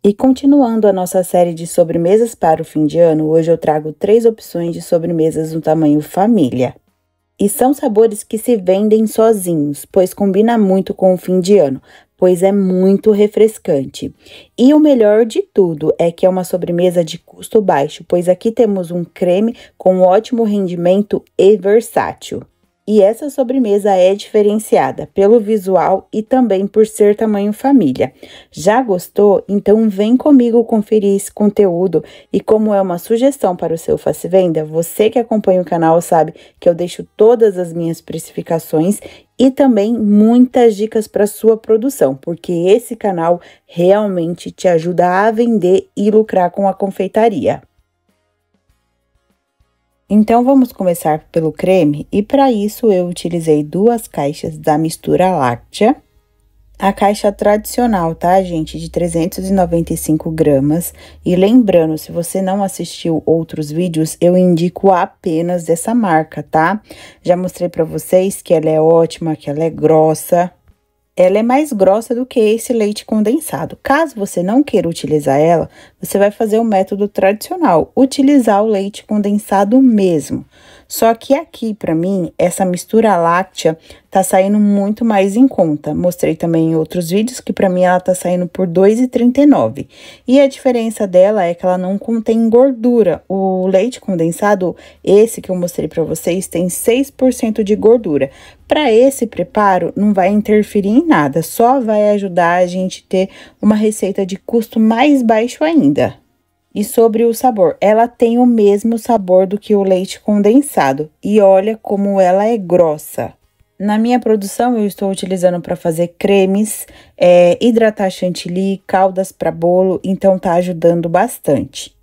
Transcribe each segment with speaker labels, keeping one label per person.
Speaker 1: E continuando a nossa série de sobremesas para o fim de ano, hoje eu trago 3 opções de sobremesas no tamanho família. E são sabores que se vendem sozinhos, pois combina muito com o fim de ano, pois é muito refrescante. E o melhor de tudo é que é uma sobremesa de custo baixo, pois aqui temos um creme com ótimo rendimento e versátil. E essa sobremesa é diferenciada pelo visual e também por ser tamanho família. Já gostou? Então vem comigo conferir esse conteúdo e como é uma sugestão para o seu Faci Venda, você que acompanha o canal sabe que eu deixo todas as minhas precificações e também muitas dicas para sua produção, porque esse canal realmente te ajuda a vender e lucrar com a confeitaria. Então, vamos começar pelo creme e para isso eu utilizei 2 caixas da mistura láctea. A caixa tradicional, tá, gente? De 395 gramas. E lembrando, se você não assistiu outros vídeos, eu indico apenas dessa marca, tá? Já mostrei pra vocês que ela é ótima, que ela é grossa. Ela é mais grossa do que esse leite condensado. Caso você não queira utilizar ela, você vai fazer o método tradicional, utilizar o leite condensado mesmo. Só que aqui, para mim, essa mistura láctea tá saindo muito mais em conta. Mostrei também em outros vídeos que para mim ela tá saindo por R$ 2,39. E a diferença dela é que ela não contém gordura. O leite condensado, esse que eu mostrei para vocês, tem 6% de gordura. Para esse preparo, não vai interferir em nada, só vai ajudar a gente ter uma receita de custo mais baixo ainda. E sobre o sabor, ela tem o mesmo sabor do que o leite condensado. E olha como ela é grossa. Na minha produção, eu estou utilizando para fazer cremes, hidratar chantilly, caldas para bolo, então tá ajudando bastante.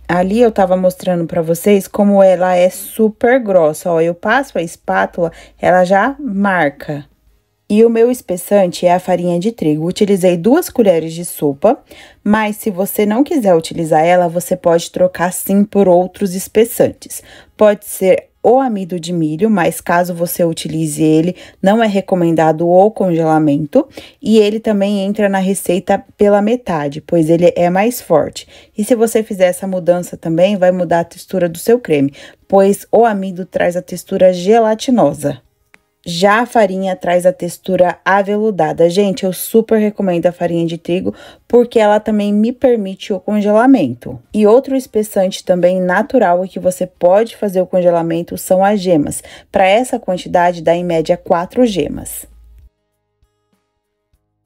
Speaker 1: Ali eu tava mostrando para vocês como ela é super grossa, ó, eu passo a espátula, ela já marca. E o meu espessante é a farinha de trigo. Utilizei 2 colheres de sopa, mas se você não quiser utilizar ela, você pode trocar sim por outros espessantes. Pode ser o amido de milho, mas caso você utilize ele, não é recomendado o congelamento. E ele também entra na receita pela metade, pois ele é mais forte. E se você fizer essa mudança também, vai mudar a textura do seu creme, pois o amido traz a textura gelatinosa. Já a farinha traz a textura aveludada. Gente, eu super recomendo a farinha de trigo, porque ela também me permite o congelamento. E outro espessante também natural e que você pode fazer o congelamento são as gemas. Para essa quantidade, dá em média 4 gemas.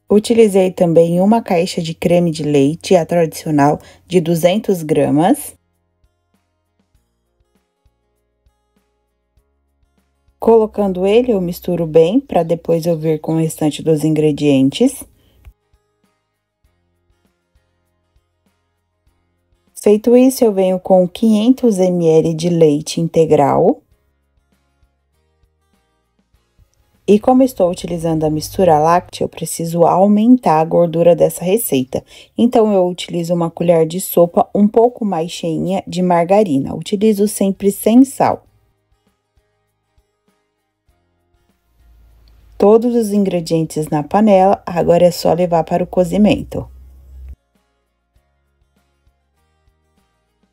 Speaker 1: Utilizei também uma caixa de creme de leite, a tradicional, de 200 gramas. Colocando ele, eu misturo bem, para depois eu vir com o restante dos ingredientes. Feito isso, eu venho com 500 ml de leite integral. E como estou utilizando a mistura láctea, eu preciso aumentar a gordura dessa receita. Então, eu utilizo uma colher de sopa um pouco mais cheinha de margarina. Utilizo sempre sem sal. Todos os ingredientes na panela, agora é só levar para o cozimento.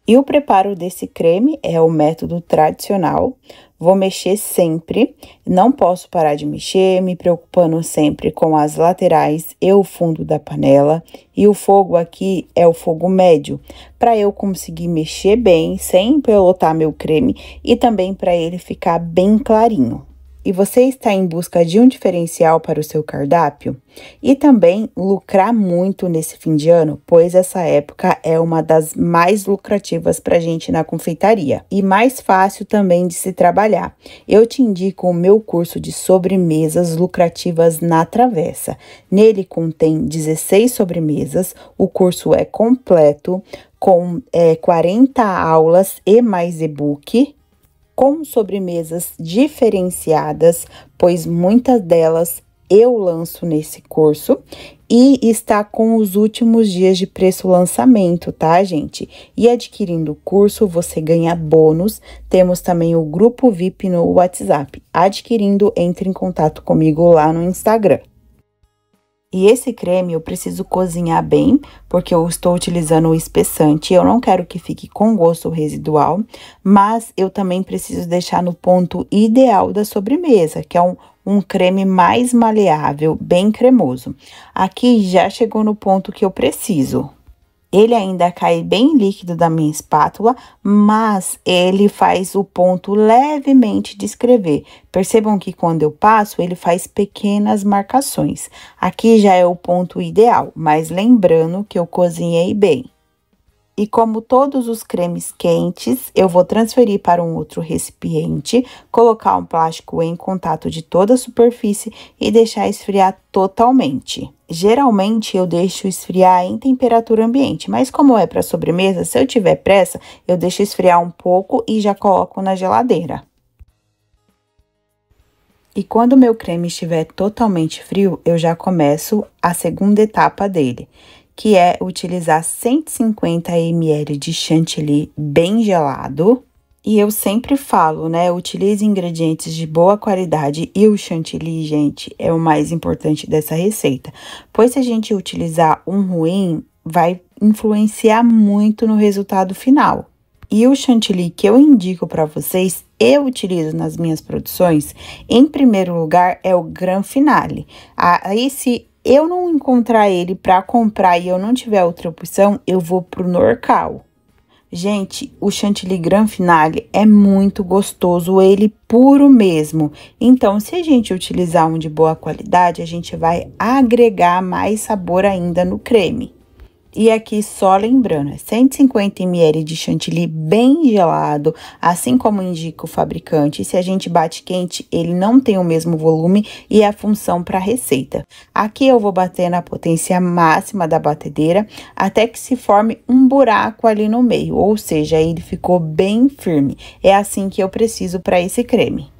Speaker 1: E o preparo desse creme é o método tradicional. Vou mexer sempre, não posso parar de mexer, me preocupando sempre com as laterais e o fundo da panela. E o fogo aqui é o fogo médio, para eu conseguir mexer bem, sem empelotar meu creme e também para ele ficar bem clarinho. E você está em busca de um diferencial para o seu cardápio? E também lucrar muito nesse fim de ano, pois essa época é uma das mais lucrativas para a gente na confeitaria. E mais fácil também de se trabalhar. Eu te indico o meu curso de sobremesas lucrativas na travessa. Nele contém 16 sobremesas, o curso é completo, com 40 aulas e mais e-book, com sobremesas diferenciadas, pois muitas delas eu lanço nesse curso e está com os últimos dias de preço lançamento, tá, gente? E adquirindo o curso, você ganha bônus. Temos também o grupo VIP no WhatsApp. Adquirindo, entre em contato comigo lá no Instagram. E esse creme eu preciso cozinhar bem, porque eu estou utilizando o espessante, eu não quero que fique com gosto residual, mas eu também preciso deixar no ponto ideal da sobremesa, que é um creme mais maleável, bem cremoso. Aqui já chegou no ponto que eu preciso. Ele ainda cai bem líquido da minha espátula, mas ele faz o ponto levemente de escrever. Percebam que quando eu passo, ele faz pequenas marcações. Aqui já é o ponto ideal, mas lembrando que eu cozinhei bem. E como todos os cremes quentes, eu vou transferir para um outro recipiente, colocar um plástico em contato de toda a superfície e deixar esfriar totalmente. Geralmente, eu deixo esfriar em temperatura ambiente, mas como é para sobremesa, se eu tiver pressa, eu deixo esfriar um pouco e já coloco na geladeira. E quando o meu creme estiver totalmente frio, eu já começo a segunda etapa dele, que é utilizar 150 ml de chantilly bem gelado. E eu sempre falo, né, utilize ingredientes de boa qualidade e o chantilly, gente, é o mais importante dessa receita. Pois se a gente utilizar um ruim, vai influenciar muito no resultado final. E o chantilly que eu indico para vocês, eu utilizo nas minhas produções, em primeiro lugar, é o Gran Finale. Aí, se eu não encontrar ele para comprar e eu não tiver outra opção, eu vou pro Norcal. Gente, o chantilly Gran Finale é muito gostoso, ele puro mesmo. Então, se a gente utilizar um de boa qualidade, a gente vai agregar mais sabor ainda no creme. E aqui, só lembrando, é 150 ml de chantilly bem gelado, assim como indica o fabricante. Se a gente bate quente, ele não tem o mesmo volume e a função para a receita. Aqui eu vou bater na potência máxima da batedeira, até que se forme um buraco ali no meio, ou seja, ele ficou bem firme. É assim que eu preciso para esse creme.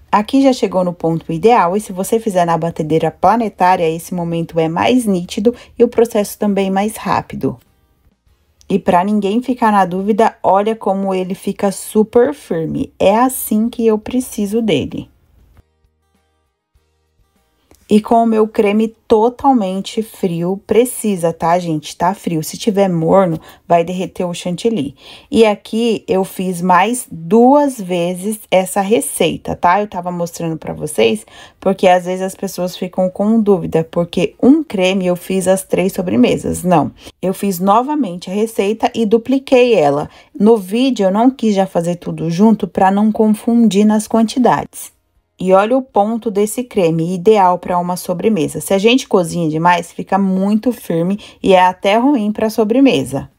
Speaker 1: Aqui já chegou no ponto ideal e se você fizer na batedeira planetária, esse momento é mais nítido e o processo também mais rápido. E para ninguém ficar na dúvida, olha como ele fica super firme. É assim que eu preciso dele. E com o meu creme totalmente frio, precisa, tá, gente? Tá frio. Se tiver morno, vai derreter o chantilly. E aqui, eu fiz mais 2 vezes essa receita, tá? Eu tava mostrando pra vocês, porque às vezes as pessoas ficam com dúvida, porque um creme eu fiz as 3 sobremesas. Não, eu fiz novamente a receita e dupliquei ela. No vídeo, eu não quis já fazer tudo junto pra não confundir nas quantidades. E olha o ponto desse creme, ideal para uma sobremesa. Se a gente cozinha demais, fica muito firme e é até ruim para sobremesa.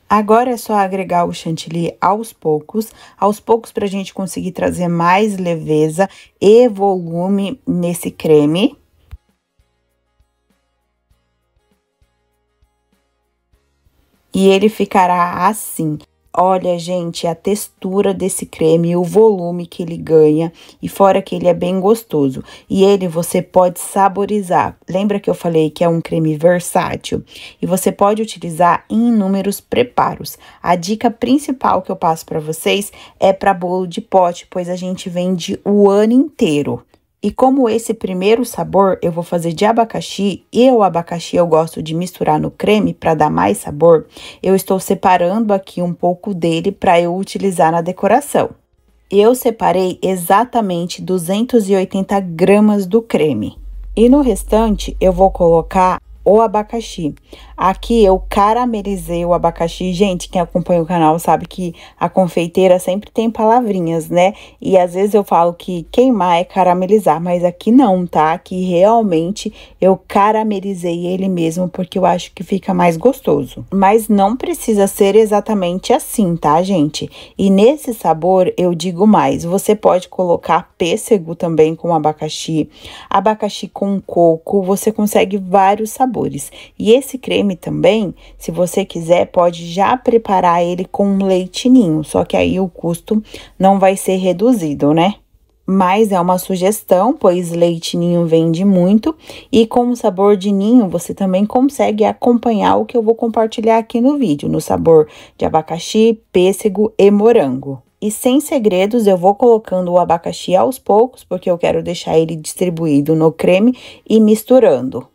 Speaker 1: Agora é só agregar o chantilly aos poucos para a gente conseguir trazer mais leveza e volume nesse creme. E ele ficará assim. Olha, gente, a textura desse creme, o volume que ele ganha, e fora que ele é bem gostoso. E ele você pode saborizar. Lembra que eu falei que é um creme versátil? E você pode utilizar em inúmeros preparos. A dica principal que eu passo para vocês é para bolo de pote, pois a gente vende o ano inteiro. E como esse primeiro sabor eu vou fazer de abacaxi, e o abacaxi eu gosto de misturar no creme para dar mais sabor, eu estou separando aqui um pouco dele para eu utilizar na decoração. Eu separei exatamente 280 gramas do creme. E no restante eu vou colocar o abacaxi. Aqui eu caramelizei o abacaxi. Gente, quem acompanha o canal sabe que a confeiteira sempre tem palavrinhas, né? E às vezes eu falo que queimar é caramelizar, mas aqui não, tá? Aqui realmente eu caramelizei ele mesmo, porque eu acho que fica mais gostoso. Mas não precisa ser exatamente assim, tá, gente? E nesse sabor, eu digo mais, você pode colocar pêssego também com abacaxi, abacaxi com coco, você consegue vários sabores. E esse creme também, se você quiser, pode já preparar ele com leite ninho, só que aí o custo não vai ser reduzido, né? mas é uma sugestão, pois leite ninho vende muito. E com o sabor de ninho, você também consegue acompanhar o que eu vou compartilhar aqui no vídeo, no sabor de abacaxi, pêssego e morango. E sem segredos, eu vou colocando o abacaxi aos poucos, porque eu quero deixar ele distribuído no creme e misturando.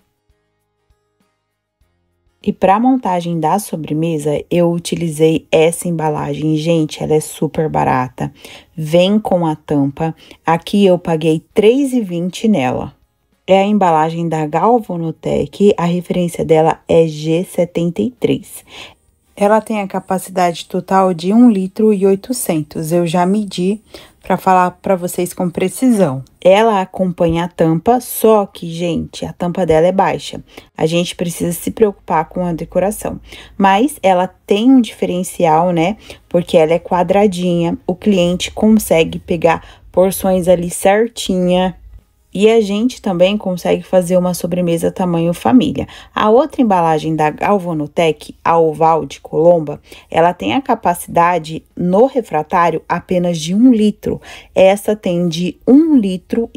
Speaker 1: E para a montagem da sobremesa, eu utilizei essa embalagem. Gente, ela é super barata. Vem com a tampa. Aqui eu paguei R$ 3,20 nela. É a embalagem da Galvanotec, a referência dela é G73. Ela tem a capacidade total de 1,8 litro. Eu já medi para falar para vocês com precisão. Ela acompanha a tampa, só que, gente, a tampa dela é baixa. A gente precisa se preocupar com a decoração. Mas ela tem um diferencial, né? Porque ela é quadradinha, o cliente consegue pegar porções ali certinha. E a gente também consegue fazer uma sobremesa tamanho família. A outra embalagem da Galvanotec, a oval de Colomba, ela tem a capacidade no refratário apenas de 1 litro. Essa tem de 1,8 litro.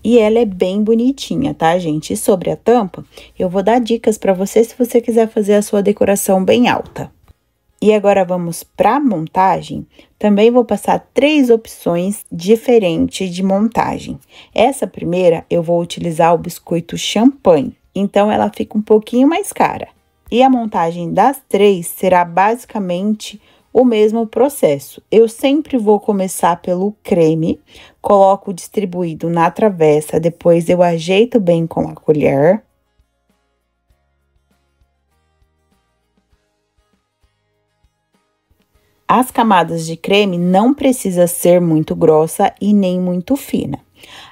Speaker 1: E ela é bem bonitinha, tá, gente? E sobre a tampa, eu vou dar dicas para você se você quiser fazer a sua decoração bem alta. E agora vamos para a montagem. Também vou passar 3 opções diferentes de montagem. Essa primeira eu vou utilizar o biscoito champanhe, então ela fica um pouquinho mais cara. E a montagem das 3 será basicamente o mesmo processo. Eu sempre vou começar pelo creme, coloco distribuído na travessa, depois eu ajeito bem com a colher. As camadas de creme não precisa ser muito grossa e nem muito fina.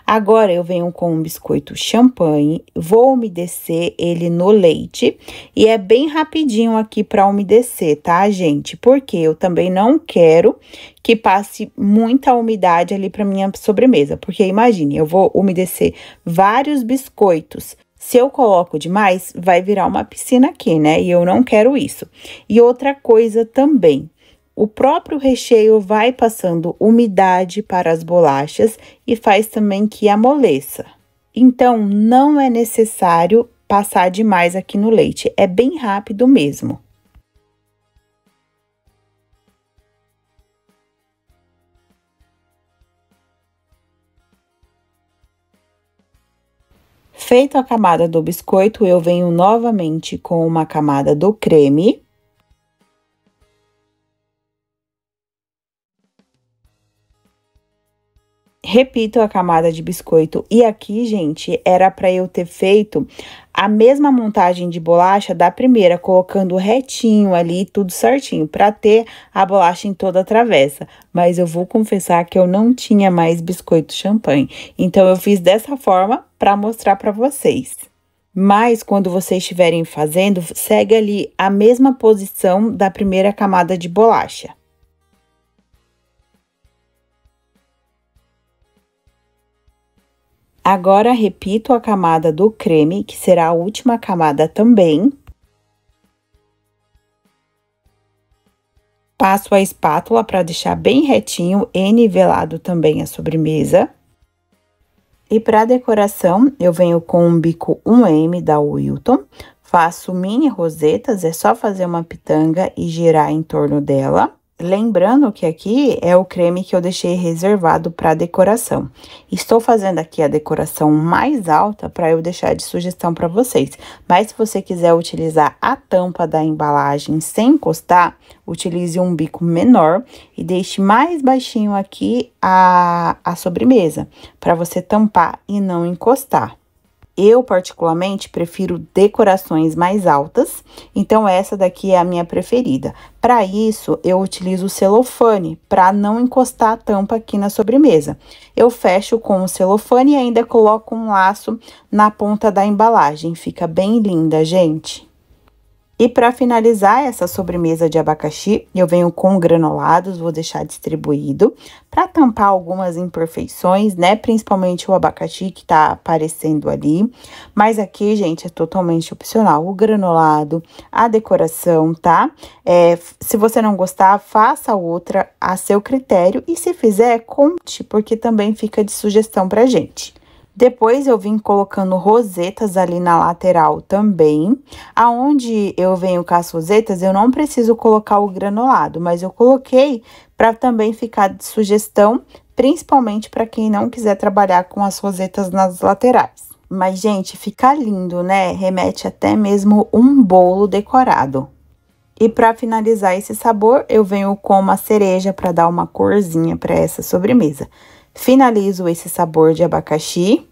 Speaker 1: Agora, eu venho com um biscoito champanhe, vou umedecer ele no leite e é bem rapidinho aqui para umedecer, tá, gente? Porque eu também não quero que passe muita umidade ali para minha sobremesa. Porque imagine, eu vou umedecer vários biscoitos. Se eu coloco demais, vai virar uma piscina aqui, né? E eu não quero isso. E outra coisa também. O próprio recheio vai passando umidade para as bolachas e faz também que amoleça. Então, não é necessário passar demais aqui no leite, é bem rápido mesmo. Feito a camada do biscoito, eu venho novamente com uma camada do creme. Repito a camada de biscoito e aqui, gente, era para eu ter feito a mesma montagem de bolacha da primeira, colocando retinho ali, tudo certinho, para ter a bolacha em toda a travessa. Mas eu vou confessar que eu não tinha mais biscoito champanhe, então eu fiz dessa forma para mostrar para vocês. Mas quando vocês estiverem fazendo, segue ali a mesma posição da primeira camada de bolacha. Agora, repito a camada do creme, que será a última camada também. Passo a espátula para deixar bem retinho e nivelado também a sobremesa. E para decoração, eu venho com um bico 1M da Wilton. Faço mini rosetas, é só fazer uma pitanga e girar em torno dela. Lembrando que aqui é o creme que eu deixei reservado para decoração. Estou fazendo aqui a decoração mais alta para eu deixar de sugestão para vocês. Mas se você quiser utilizar a tampa da embalagem sem encostar, utilize um bico menor e deixe mais baixinho aqui a sobremesa, para você tampar e não encostar. Eu, particularmente, prefiro decorações mais altas, então essa daqui é a minha preferida. Para isso, eu utilizo o celofane, para não encostar a tampa aqui na sobremesa. Eu fecho com o celofane e ainda coloco um laço na ponta da embalagem. Fica bem linda, gente. E para finalizar essa sobremesa de abacaxi, eu venho com granulados, vou deixar distribuído para tampar algumas imperfeições, né? Principalmente o abacaxi que tá aparecendo ali. Mas aqui, gente, é totalmente opcional. O granulado, a decoração, tá? Se você não gostar, faça outra a seu critério. E se fizer, conte, porque também fica de sugestão pra gente. Depois, eu vim colocando rosetas ali na lateral também. Aonde eu venho com as rosetas, eu não preciso colocar o granulado, mas eu coloquei para também ficar de sugestão, principalmente para quem não quiser trabalhar com as rosetas nas laterais. Mas, gente, fica lindo, né? Remete até mesmo um bolo decorado. E para finalizar esse sabor, eu venho com uma cereja para dar uma corzinha para essa sobremesa. Finalizo esse sabor de abacaxi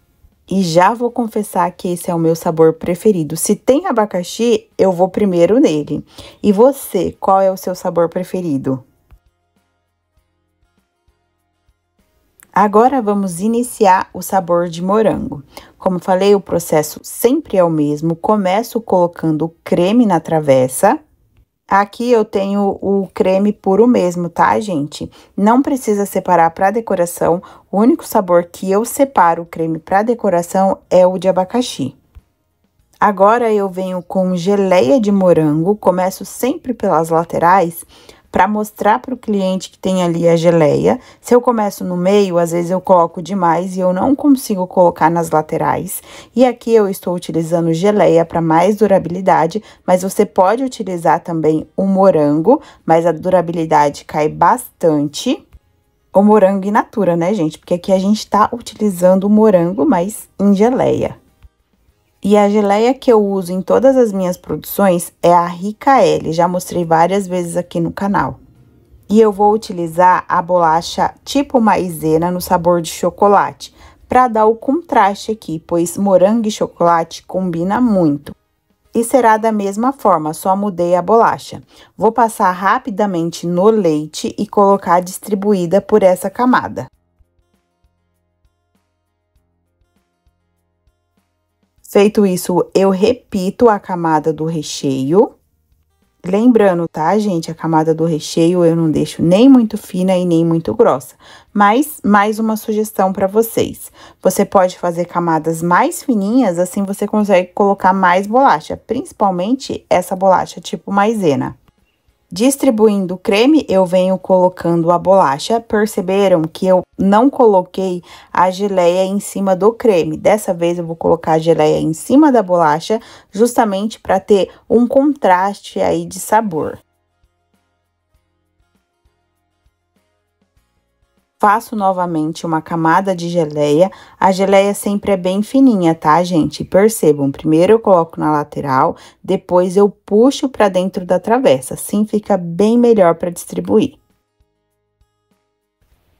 Speaker 1: e já vou confessar que esse é o meu sabor preferido. Se tem abacaxi, eu vou primeiro nele. E você, qual é o seu sabor preferido? Agora, vamos iniciar o sabor de morango. Como falei, o processo sempre é o mesmo. Começo colocando o creme na travessa. Aqui eu tenho o creme puro mesmo, tá, gente? Não precisa separar para decoração. O único sabor que eu separo o creme para decoração é o de abacaxi. Agora eu venho com geleia de morango, começo sempre pelas laterais para mostrar para o cliente que tem ali a geleia. Se eu começo no meio, às vezes eu coloco demais e eu não consigo colocar nas laterais. E aqui eu estou utilizando geleia para mais durabilidade, mas você pode utilizar também o morango, mas a durabilidade cai bastante. O morango in natura, né, gente? Porque aqui a gente tá utilizando o morango, mas em geleia. E a geleia que eu uso em todas as minhas produções é a Rica L, já mostrei várias vezes aqui no canal. E eu vou utilizar a bolacha tipo maisena no sabor de chocolate, para dar o contraste aqui, pois morango e chocolate combina muito. E será da mesma forma, só mudei a bolacha. Vou passar rapidamente no leite e colocar distribuída por essa camada. Feito isso, eu repito a camada do recheio. Lembrando, tá, gente? A camada do recheio eu não deixo nem muito fina e nem muito grossa. Mas, mais uma sugestão para vocês. Você pode fazer camadas mais fininhas, assim você consegue colocar mais bolacha. Principalmente essa bolacha tipo maisena. Distribuindo o creme, eu venho colocando a bolacha. Perceberam que eu não coloquei a geleia em cima do creme. Dessa vez, eu vou colocar a geleia em cima da bolacha, justamente para ter um contraste aí de sabor. Faço novamente uma camada de geleia. A geleia sempre é bem fininha, tá, gente? Percebam, primeiro eu coloco na lateral, depois eu puxo pra dentro da travessa. Assim fica bem melhor para distribuir.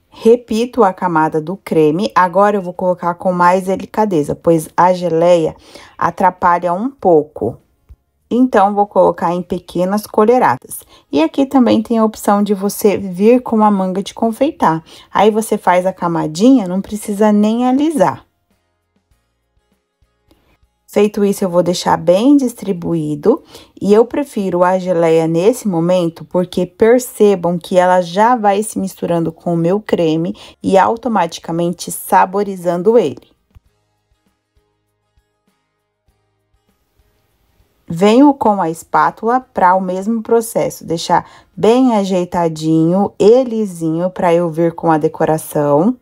Speaker 1: Repito a camada do creme, agora eu vou colocar com mais delicadeza, pois a geleia atrapalha um pouco. Então, vou colocar em pequenas colheradas. E aqui também tem a opção de você vir com uma manga de confeitar. Aí, você faz a camadinha, não precisa nem alisar. Feito isso, eu vou deixar bem distribuído. E eu prefiro a geleia nesse momento, porque percebam que ela já vai se misturando com o meu creme e automaticamente saborizando ele. Venho com a espátula para o mesmo processo, deixar bem ajeitadinho e lisinho para eu vir com a decoração.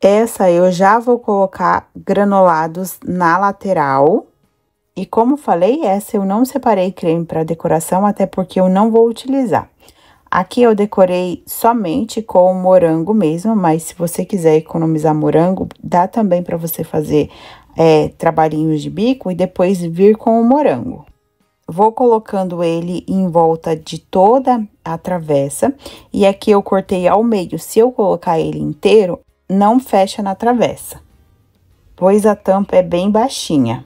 Speaker 1: Essa eu já vou colocar granulados na lateral. E como falei, essa eu não separei creme para decoração, até porque eu não vou utilizar. Aqui eu decorei somente com o morango mesmo, mas se você quiser economizar morango, dá também para você fazer trabalhinhos de bico e depois vir com o morango. Vou colocando ele em volta de toda a travessa e aqui eu cortei ao meio. Se eu colocar ele inteiro, não fecha na travessa, pois a tampa é bem baixinha.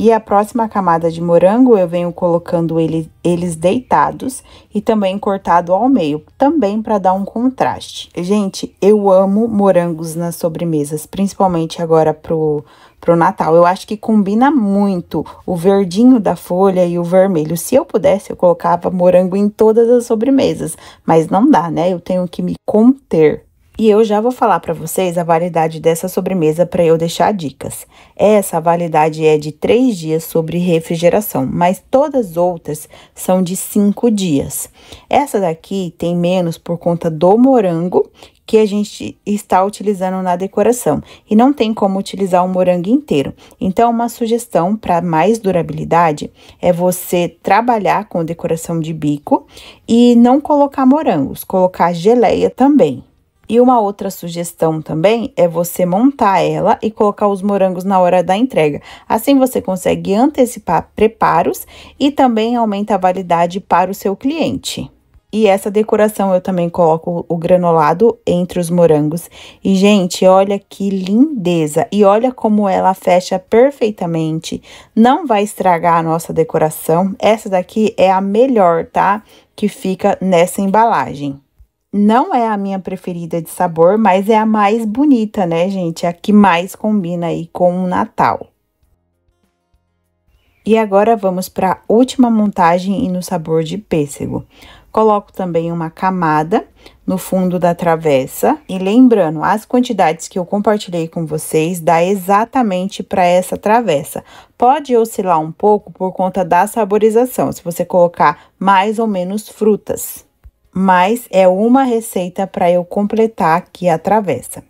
Speaker 1: E a próxima camada de morango, eu venho colocando eles deitados e também cortado ao meio, também para dar um contraste. Gente, eu amo morangos nas sobremesas, principalmente agora pro Natal. Eu acho que combina muito o verdinho da folha e o vermelho. Se eu pudesse, eu colocava morango em todas as sobremesas, mas não dá, né? Eu tenho que me conter. E eu já vou falar para vocês a validade dessa sobremesa para eu deixar dicas. Essa validade é de 3 dias sobre refrigeração, mas todas as outras são de 5 dias. Essa daqui tem menos por conta do morango que a gente está utilizando na decoração. E não tem como utilizar o morango inteiro. Então, uma sugestão para mais durabilidade é você trabalhar com decoração de bico e não colocar morangos, colocar geleia também. E uma outra sugestão também é você montar ela e colocar os morangos na hora da entrega. Assim você consegue antecipar preparos e também aumenta a validade para o seu cliente. E essa decoração eu também coloco o granulado entre os morangos. E, gente, olha que lindeza! E olha como ela fecha perfeitamente. Não vai estragar a nossa decoração. Essa daqui é a melhor, tá? Que fica nessa embalagem. Não é a minha preferida de sabor, mas é a mais bonita, né, gente? A que mais combina aí com o Natal. E agora, vamos para a última montagem e no sabor de pêssego. Coloco também uma camada no fundo da travessa. E lembrando, as quantidades que eu compartilhei com vocês dá exatamente para essa travessa. Pode oscilar um pouco por conta da saborização, se você colocar mais ou menos frutas. Mas é uma receita para eu completar aqui a travessa.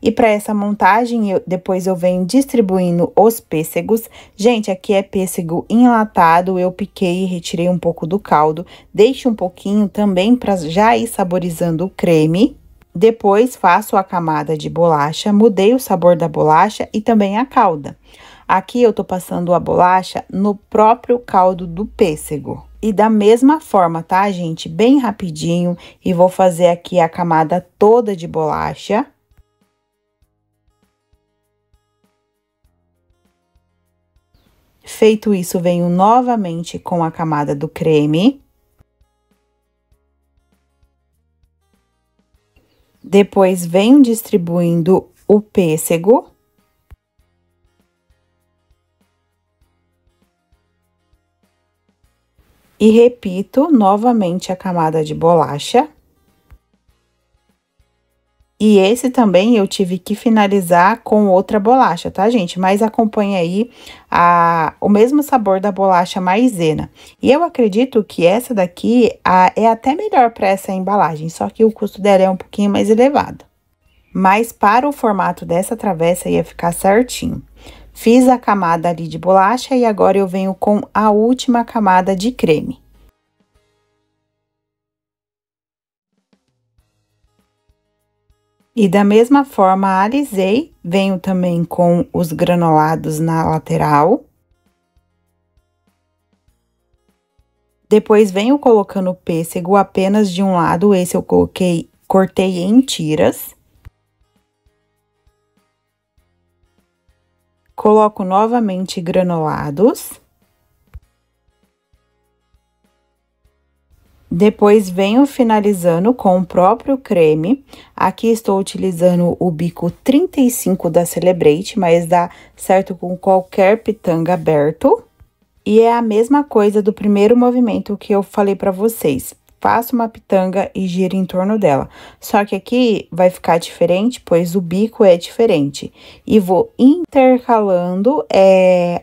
Speaker 1: E para essa montagem, depois eu venho distribuindo os pêssegos. Gente, aqui é pêssego enlatado, eu piquei e retirei um pouco do caldo. Deixo um pouquinho também para já ir saborizando o creme. Depois, faço a camada de bolacha, mudei o sabor da bolacha e também a calda. Aqui eu tô passando a bolacha no próprio caldo do pêssego. E da mesma forma, tá, gente? Bem rapidinho. E vou fazer aqui a camada toda de bolacha. Feito isso, venho novamente com a camada do creme. Depois, venho distribuindo o pêssego. E repito novamente a camada de bolacha. E esse também eu tive que finalizar com outra bolacha, tá, gente? Mas acompanha aí o mesmo sabor da bolacha maisena. E eu acredito que essa daqui é até melhor para essa embalagem, só que o custo dela é um pouquinho mais elevado. Mas para o formato dessa travessa ia ficar certinho. Fiz a camada ali de bolacha e agora eu venho com a última camada de creme. E da mesma forma, alisei, venho também com os granulados na lateral. Depois, venho colocando o pêssego apenas de um lado, esse eu cortei em tiras. Coloco novamente granulados. Depois, venho finalizando com o próprio creme. Aqui estou utilizando o bico 35 da Celebrate, mas dá certo com qualquer pitanga aberto. E é a mesma coisa do primeiro movimento que eu falei pra vocês. Faço uma pitanga e giro em torno dela. Só que aqui vai ficar diferente, pois o bico é diferente. E vou intercalando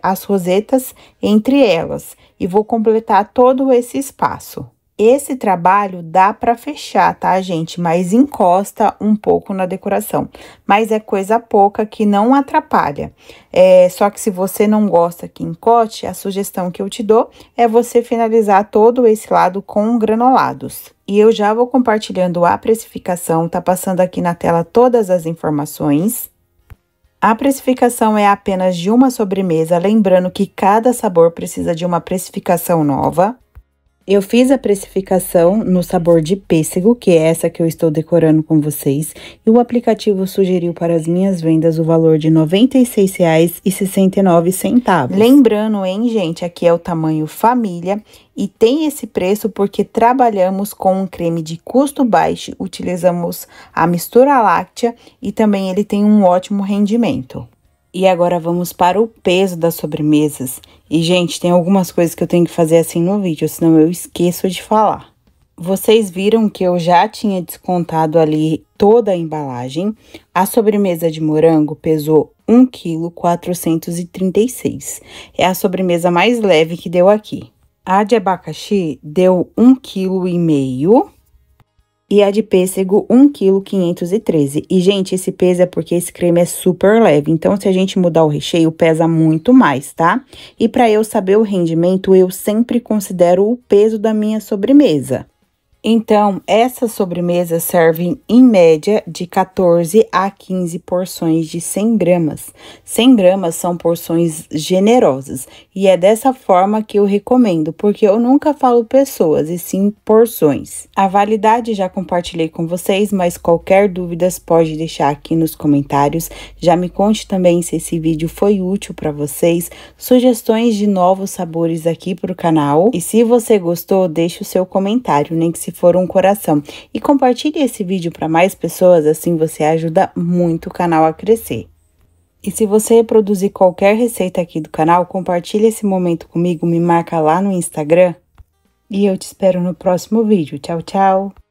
Speaker 1: as rosetas entre elas. E vou completar todo esse espaço. Esse trabalho dá pra fechar, tá, gente? Mas encosta um pouco na decoração. Mas é coisa pouca que não atrapalha. Só que se você não gosta que encoste, a sugestão que eu te dou é você finalizar todo esse lado com granulados. E eu já vou compartilhando a precificação, tá passando aqui na tela todas as informações. A precificação é apenas de uma sobremesa, lembrando que cada sabor precisa de uma precificação nova. Eu fiz a precificação no sabor de pêssego, que é essa que eu estou decorando com vocês, e o aplicativo sugeriu para as minhas vendas o valor de R$ 96,69. Lembrando, hein, gente, aqui é o tamanho família e tem esse preço porque trabalhamos com um creme de custo baixo, utilizamos a mistura láctea e também ele tem um ótimo rendimento. E agora vamos para o peso das sobremesas. E, gente, tem algumas coisas que eu tenho que fazer assim no vídeo, senão eu esqueço de falar. Vocês viram que eu já tinha descontado ali toda a embalagem. A sobremesa de morango pesou 1,436 kg. É a sobremesa mais leve que deu aqui. A de abacaxi deu 1,5 kg. E a de pêssego, 1,513 kg. E, gente, esse peso é porque esse creme é super leve. Então, se a gente mudar o recheio, pesa muito mais, tá? E para eu saber o rendimento, eu sempre considero o peso da minha sobremesa. Então, essas sobremesas servem, em média, de 14 a 15 porções de 100 gramas. 100 gramas são porções generosas. E é dessa forma que eu recomendo, porque eu nunca falo pessoas, e sim porções. A validade já compartilhei com vocês, mas qualquer dúvidas pode deixar aqui nos comentários. Já me conte também se esse vídeo foi útil para vocês, sugestões de novos sabores aqui para o canal. E se você gostou, deixe o seu comentário, nem que se for um coração. E compartilhe esse vídeo para mais pessoas, assim você ajuda muito o canal a crescer. E se você reproduzir qualquer receita aqui do canal, compartilhe esse momento comigo, me marca lá no Instagram. E eu te espero no próximo vídeo. Tchau, tchau!